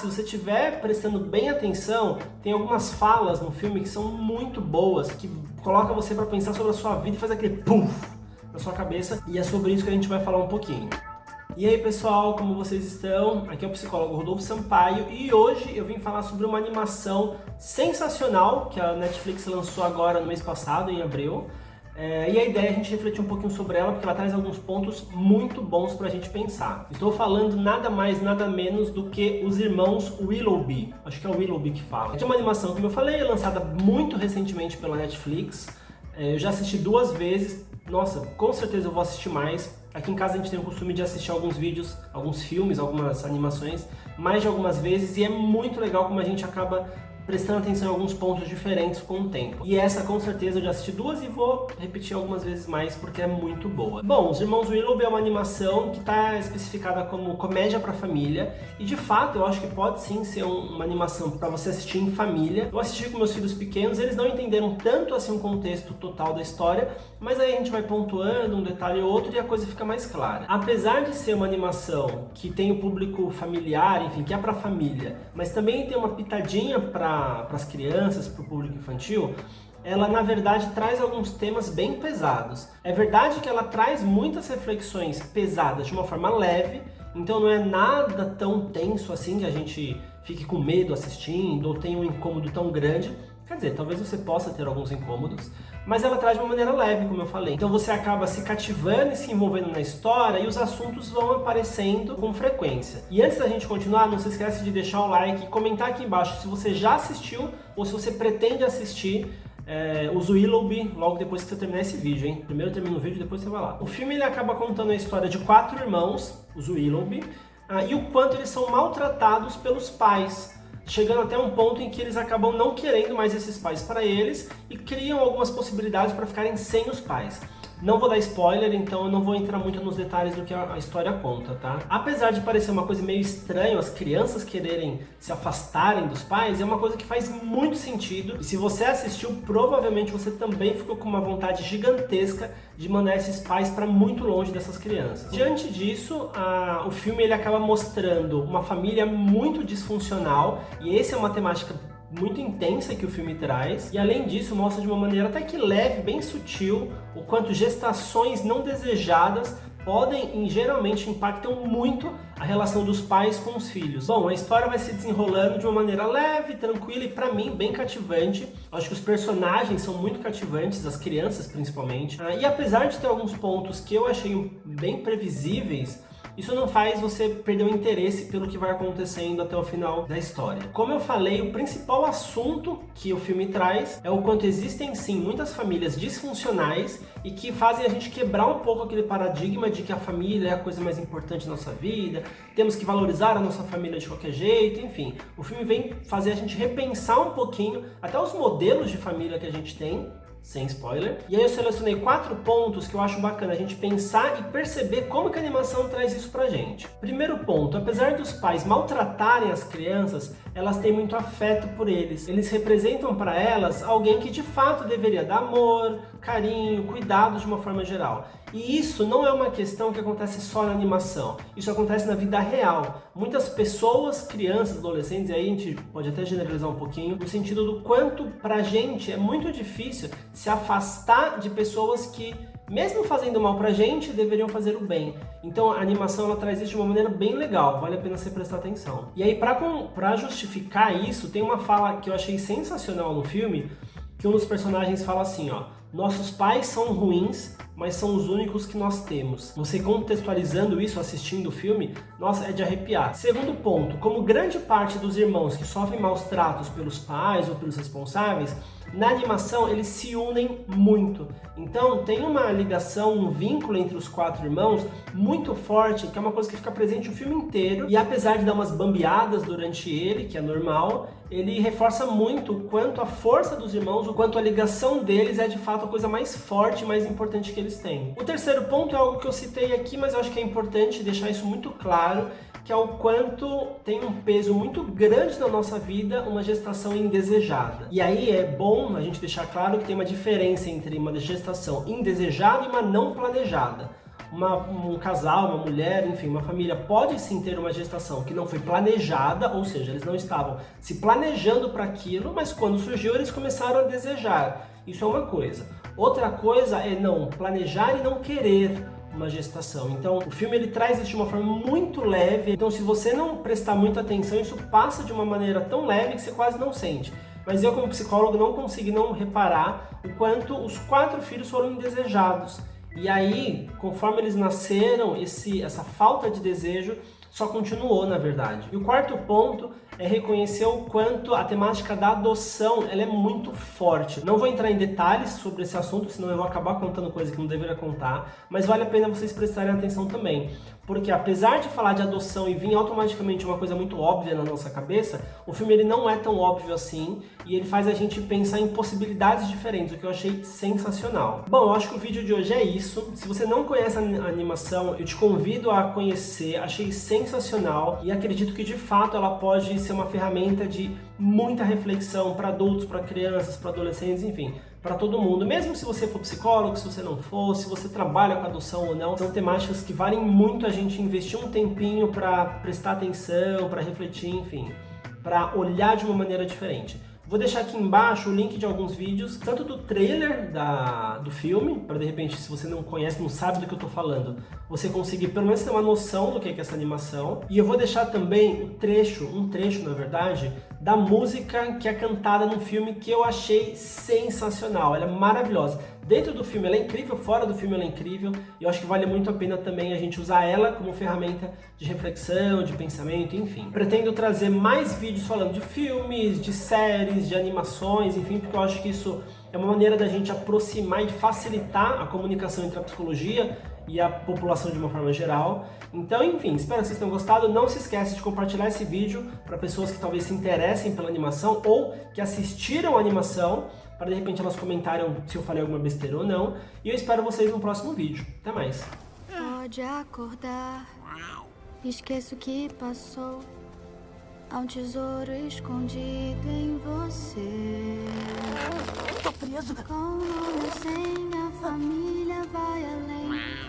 se você estiver prestando bem atenção, tem algumas falas no filme que são muito boas, que coloca você para pensar sobre a sua vida e faz aquele pum na sua cabeça, e é sobre isso que a gente vai falar um pouquinho. E aí pessoal, como vocês estão? Aqui é o psicólogo Rodolfo Sampaio e hoje eu vim falar sobre uma animação sensacional que a Netflix lançou agora no mês passado, em abril. E a ideia é a gente refletir um pouquinho sobre ela, porque ela traz alguns pontos muito bons pra gente pensar. Estou falando nada mais, nada menos do que Os Irmãos Willoughby. Acho que é o Willoughby que fala. É uma animação, como eu falei, lançada muito recentemente pela Netflix. Eu já assisti 2 vezes. Nossa, com certeza eu vou assistir mais. Aqui em casa a gente tem o costume de assistir alguns vídeos, alguns filmes, algumas animações, mais de algumas vezes, e é muito legal como a gente acaba prestando atenção em alguns pontos diferentes com o tempo. E essa com certeza eu já assisti 2 e vou repetir algumas vezes mais porque é muito boa. Bom, Os Irmãos Willoughby é uma animação que está especificada como comédia para família e de fato eu acho que pode sim ser uma animação para você assistir em família. Eu assisti com meus filhos pequenos, eles não entenderam tanto assim o contexto total da história, mas aí a gente vai pontuando um detalhe ou outro e a coisa fica mais clara. Apesar de ser uma animação que tem o público familiar, enfim, que é para família, mas também tem uma pitadinha para as crianças, para o público infantil, ela na verdade traz alguns temas bem pesados. É verdade que ela traz muitas reflexões pesadas de uma forma leve, então não é nada tão tenso assim que a gente fique com medo assistindo ou tenha um incômodo tão grande. Quer dizer, talvez você possa ter alguns incômodos, mas ela traz de uma maneira leve, como eu falei. Então você acaba se cativando e se envolvendo na história e os assuntos vão aparecendo com frequência. E antes da gente continuar, não se esquece de deixar o like e comentar aqui embaixo se você já assistiu ou se você pretende assistir Os Willoughby logo depois que você terminar esse vídeo, hein? Primeiro termina o vídeo, depois você vai lá. O filme ele acaba contando a história de 4 irmãos, os Willoughby, e o quanto eles são maltratados pelos pais, chegando até um ponto em que eles acabam não querendo mais esses pais para eles e criam algumas possibilidades para ficarem sem os pais. Não vou dar spoiler, então eu não vou entrar muito nos detalhes do que a história conta, tá? Apesar de parecer uma coisa meio estranha, as crianças quererem se afastarem dos pais, é uma coisa que faz muito sentido. E se você assistiu, provavelmente você também ficou com uma vontade gigantesca de mandar esses pais para muito longe dessas crianças. Diante disso, o filme ele acaba mostrando uma família muito disfuncional, e essa é uma temática muito intensa que o filme traz, e além disso mostra de uma maneira até que leve, bem sutil, o quanto gestações não desejadas podem e geralmente impactam muito a relação dos pais com os filhos. Bom, a história vai se desenrolando de uma maneira leve, tranquila e pra mim bem cativante. Acho que os personagens são muito cativantes, as crianças principalmente, e apesar de ter alguns pontos que eu achei bem previsíveis, isso não faz você perder o interesse pelo que vai acontecendo até o final da história. Como eu falei, o principal assunto que o filme traz é o quanto existem sim muitas famílias disfuncionais e que fazem a gente quebrar um pouco aquele paradigma de que a família é a coisa mais importante da nossa vida, temos que valorizar a nossa família de qualquer jeito, enfim. O filme vem fazer a gente repensar um pouquinho até os modelos de família que a gente tem, sem spoiler. E aí eu selecionei 4 pontos que eu acho bacana a gente pensar e perceber como que a animação traz isso pra gente. Primeiro ponto, apesar dos pais maltratarem as crianças, elas têm muito afeto por eles. Eles representam para elas alguém que de fato deveria dar amor, carinho, cuidado de uma forma geral. E isso não é uma questão que acontece só na animação, isso acontece na vida real. Muitas pessoas, crianças, adolescentes, e aí a gente pode até generalizar um pouquinho, no sentido do quanto pra gente é muito difícil se afastar de pessoas que, mesmo fazendo mal pra gente, deveriam fazer o bem. Então a animação ela traz isso de uma maneira bem legal, vale a pena você prestar atenção. E aí pra justificar isso, tem uma fala que eu achei sensacional no filme, que um dos personagens fala assim, ó: nossos pais são ruins, mas são os únicos que nós temos. Você contextualizando isso, assistindo o filme, nossa, é de arrepiar. Segundo ponto, como grande parte dos irmãos que sofrem maus tratos pelos pais ou pelos responsáveis, na animação eles se unem muito. Então tem uma ligação, um vínculo entre os 4 irmãos muito forte, que é uma coisa que fica presente o filme inteiro. E apesar de dar umas bambeadas durante ele, que é normal, ele reforça muito o quanto a força dos irmãos, o quanto a ligação deles é de fato a coisa mais forte e mais importante que eles têm. O terceiro ponto é algo que eu citei aqui, mas eu acho que é importante deixar isso muito claro, que é o quanto tem um peso muito grande na nossa vida uma gestação indesejada. E aí é bom a gente deixar claro que tem uma diferença entre uma gestação indesejada e uma não planejada. um casal, uma mulher, enfim, uma família pode sim ter uma gestação que não foi planejada, ou seja, eles não estavam se planejando para aquilo, mas quando surgiu eles começaram a desejar. Isso é uma coisa. Outra coisa é não planejar e não querer uma gestação. Então, o filme ele traz isso de uma forma muito leve. Então, se você não prestar muita atenção, isso passa de uma maneira tão leve que você quase não sente. Mas eu, como psicólogo, não consegui não reparar o quanto os 4 filhos foram indesejados. E aí, conforme eles nasceram, essa falta de desejo só continuou, na verdade. E o quarto ponto é reconhecer o quanto a temática da adoção ela é muito forte. Não vou entrar em detalhes sobre esse assunto, senão eu vou acabar contando coisa que não deveria contar, mas vale a pena vocês prestarem atenção também. Porque apesar de falar de adoção e vir automaticamente uma coisa muito óbvia na nossa cabeça, o filme ele não é tão óbvio assim e ele faz a gente pensar em possibilidades diferentes, o que eu achei sensacional. Bom, eu acho que o vídeo de hoje é isso. Se você não conhece a animação, eu te convido a conhecer, achei sensacional e acredito que de fato ela pode ser uma ferramenta de muita reflexão para adultos, para crianças, para adolescentes, enfim, para todo mundo. Mesmo se você for psicólogo, se você não for, se você trabalha com adoção ou não, são temáticas que valem muito a gente investir um tempinho para prestar atenção, para refletir, enfim, para olhar de uma maneira diferente. Vou deixar aqui embaixo o link de alguns vídeos, tanto do trailer do filme, para de repente, se você não conhece, não sabe do que eu tô falando, você conseguir pelo menos ter uma noção do que é essa animação. E eu vou deixar também um trecho na verdade, da música que é cantada no filme, que eu achei sensacional, ela é maravilhosa. Dentro do filme ela é incrível, fora do filme ela é incrível, e eu acho que vale muito a pena também a gente usar ela como ferramenta de reflexão, de pensamento, enfim. Pretendo trazer mais vídeos falando de filmes, de séries, de animações, enfim, porque eu acho que isso é uma maneira da gente aproximar e facilitar a comunicação entre a psicologia e a população de uma forma geral. Então, enfim, espero que vocês tenham gostado. Não se esqueça de compartilhar esse vídeo para pessoas que talvez se interessem pela animação ou que assistiram a animação, para de repente elas comentarem se eu falei alguma besteira ou não. E eu espero vocês no próximo vídeo. Até mais! Pode acordar, esqueça o que passou. Há um tesouro escondido em você. Tô preso. Com ou sem a família vai além.